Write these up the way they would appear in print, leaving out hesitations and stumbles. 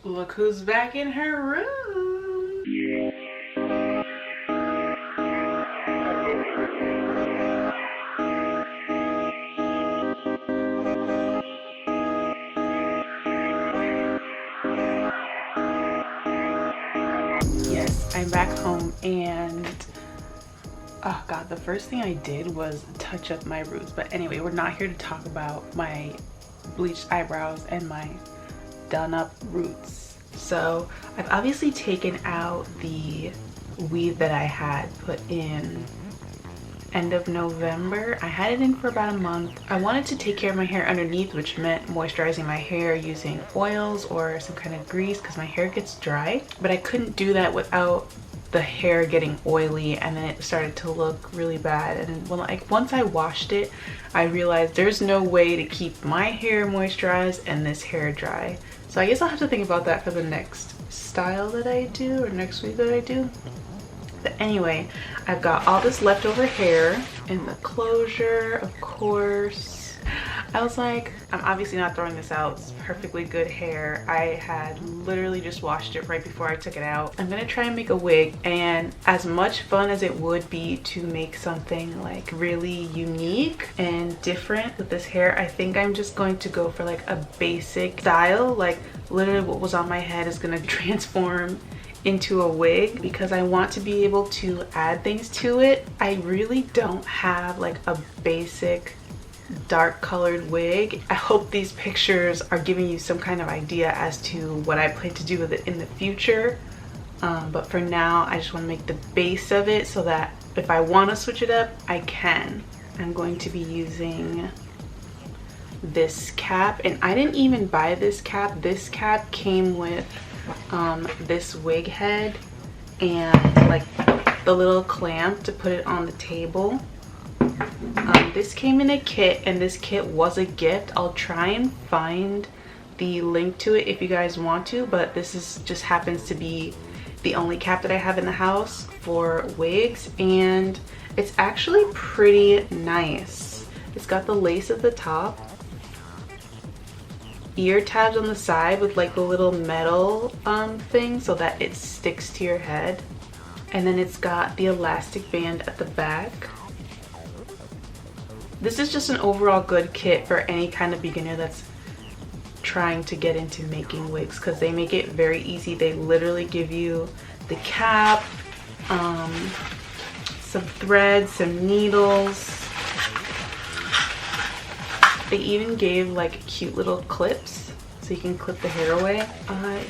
Look who's back in her room. Yes, I'm back home, and oh god, the first thing I did was touch up my roots. But anyway, we're not here to talk about my bleached eyebrows and my done up roots. So I've obviously taken out the weave that I had put in end of November. I had it in for about a month. I wanted to take care of my hair underneath, which meant moisturizing my hair using oils or some kind of grease because my hair gets dry, but I couldn't do that without the hair getting oily, and then it started to look really bad. And when, like, once I washed it, I realized there's no way to keep my hair moisturized and this hair dry. So I guess I'll have to think about that for the next style that I do, or next week that I do. But anyway, I've got all this leftover hair in the closure, of course. I was like, I'm obviously not throwing this out. It's perfectly good hair. I had literally just washed it right before I took it out. I'm gonna try and make a wig, and as much fun as it would be to make something like really unique and different with this hair, I think I'm just going to go for like a basic style. Like literally what was on my head is gonna transform into a wig because I want to be able to add things to it. I really don't have like a basic dark colored wig. I hope these pictures are giving you some kind of idea as to what I plan to do with it in the future. But for now, I just want to make the base of it so that if I want to switch it up, I can. I'm going to be using this cap, and I didn't even buy this cap. This cap came with this wig head and like the little clamp to put it on the table. This came in a kit, and this kit was a gift. I'll try and find the link to it if you guys want to, but this is just happens to be the only cap that I have in the house for wigs, and it's actually pretty nice. It's got the lace at the top, ear tabs on the side with like the little metal thing so that it sticks to your head, and then it's got the elastic band at the back. This is just an overall good kit for any kind of beginner that's trying to get into making wigs, because they make it very easy. They literally give you the cap, some thread, some needles. They even gave like cute little clips so you can clip the hair away.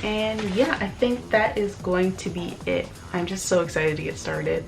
And yeah, I think that is going to be it. I'm just so excited to get started.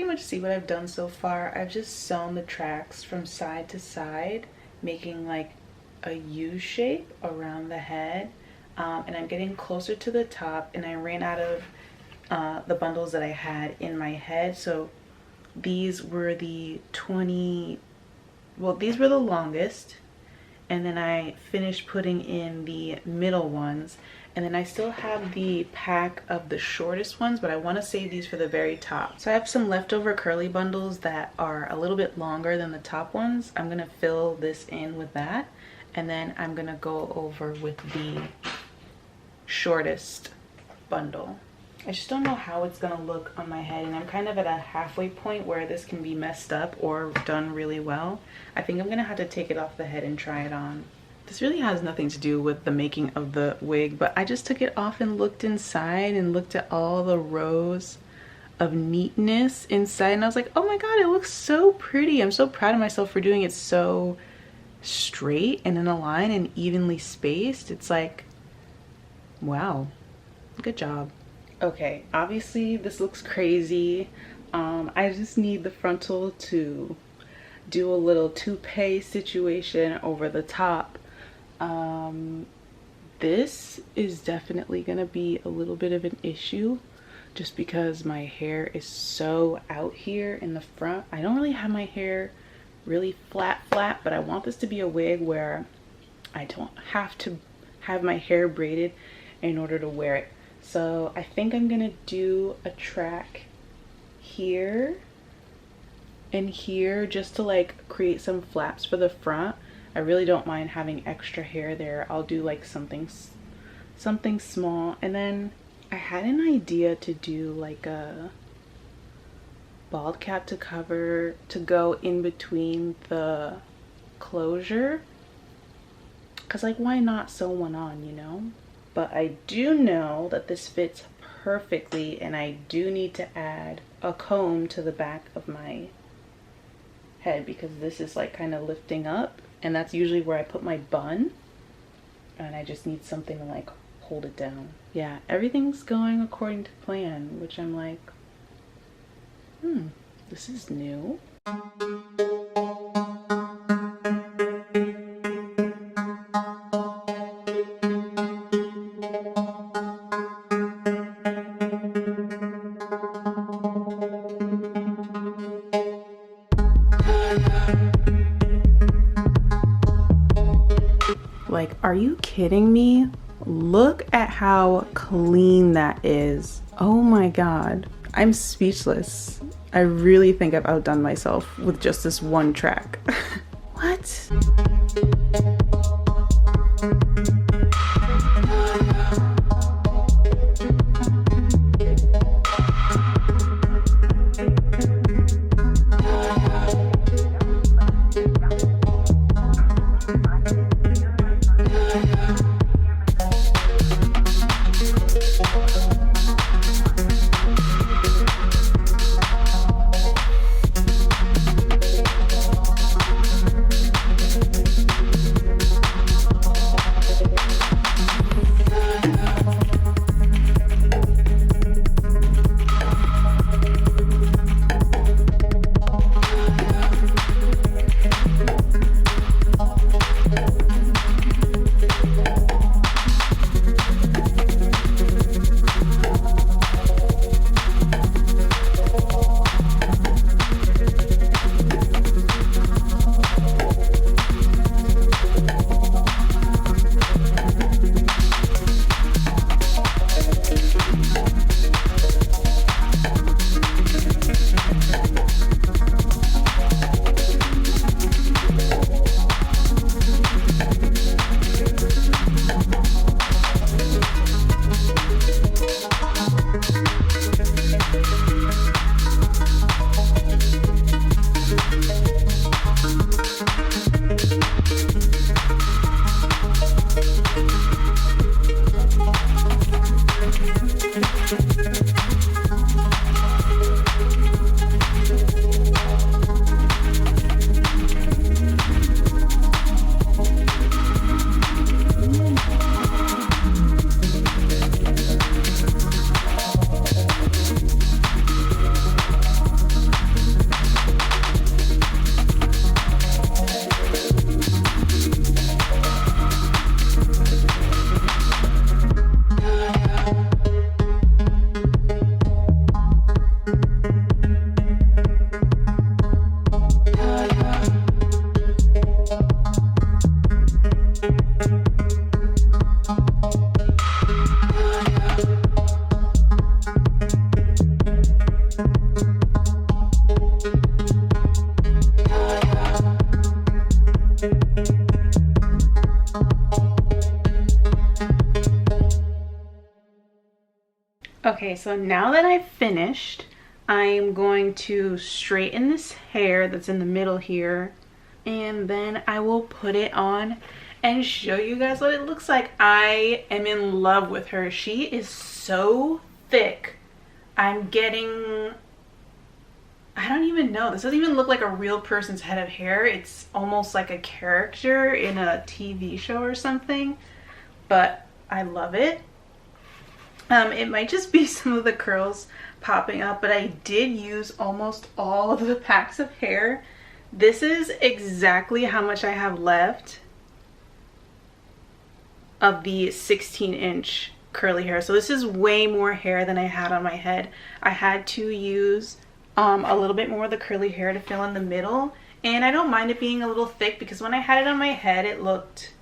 pretty much see what I've done so far. I've just sewn the tracks from side to side, making like a U shape around the head. And I'm getting closer to the top, and I ran out of the bundles that I had in my head. So these were the 20, well, these were the longest, and then I finished putting in the middle ones, and then I still have the pack of the shortest ones, but I want to save these for the very top. So I have some leftover curly bundles that are a little bit longer than the top ones. I'm gonna fill this in with that, and then I'm gonna go over with the shortest bundle. I just don't know how it's gonna look on my head, and I'm kind of at a halfway point where this can be messed up or done really well. I think I'm gonna have to take it off the head and try it on. This really has nothing to do with the making of the wig, but I just took it off and looked inside and looked at all the rows of neatness inside, and I was like, oh my god, it looks so pretty. I'm so proud of myself for doing it so straight and in a line and evenly spaced. It's like, wow, good job. Okay, obviously this looks crazy. I just need the frontal to do a little toupee situation over the top. This is definitely gonna be a little bit of an issue just because my hair is so out here in the front. I don't really have my hair really flat, but I want this to be a wig where I don't have to have my hair braided in order to wear it. So I think I'm gonna do a track here and here just to like create some flaps for the front. I really don't mind having extra hair there. I'll do like something small, and then I had an idea to do like a bald cap to cover to go in between the closure, because like why not sew one on, you know? But I do know that this fits perfectly, and I do need to add a comb to the back of my head because this is like kind of lifting up, and that's usually where I put my bun, and I just need something to like hold it down. Yeah, everything's going according to plan, which I'm like, this is new. Like, are you kidding me? Look at how clean that is. Oh my god. I'm speechless. I really think I've outdone myself with just this one track. What? Okay, so now that I've finished, I'm going to straighten this hair that's in the middle here, and then I will put it on and show you guys what it looks like. I am in love with her. She is so thick. I'm getting, I don't even know. This doesn't even look like a real person's head of hair. It's almost like a character in a TV show or something, but I love it. It might just be some of the curls popping up, but I did use almost all of the packs of hair. This is exactly how much I have left of the 16-inch curly hair. So this is way more hair than I had on my head. I had to use a little bit more of the curly hair to fill in the middle, and I don't mind it being a little thick because when I had it on my head it looked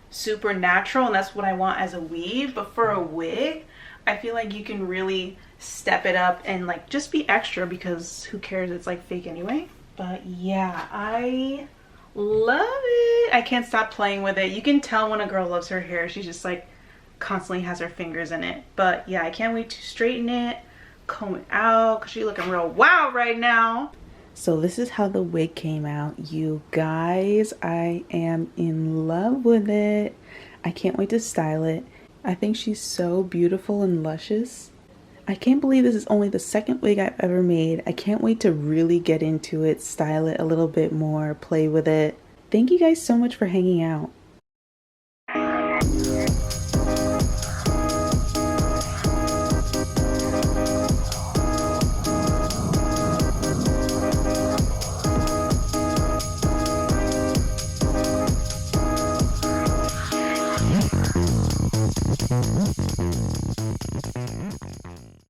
super natural, and that's what I want as a weave. But for a wig, I feel like you can really step it up and like just be extra, because who cares, it's like fake anyway. But yeah, I love it. I can't stop playing with it. You can tell when a girl loves her hair. She just like constantly has her fingers in it. But yeah, I can't wait to straighten it, comb it out, because she's looking real wild right now. So this is how the wig came out, you guys. I am in love with it. I can't wait to style it. I think she's so beautiful and luscious. I can't believe this is only the second wig I've ever made. I can't wait to really get into it, style it a little bit more, play with it. Thank you guys so much for hanging out.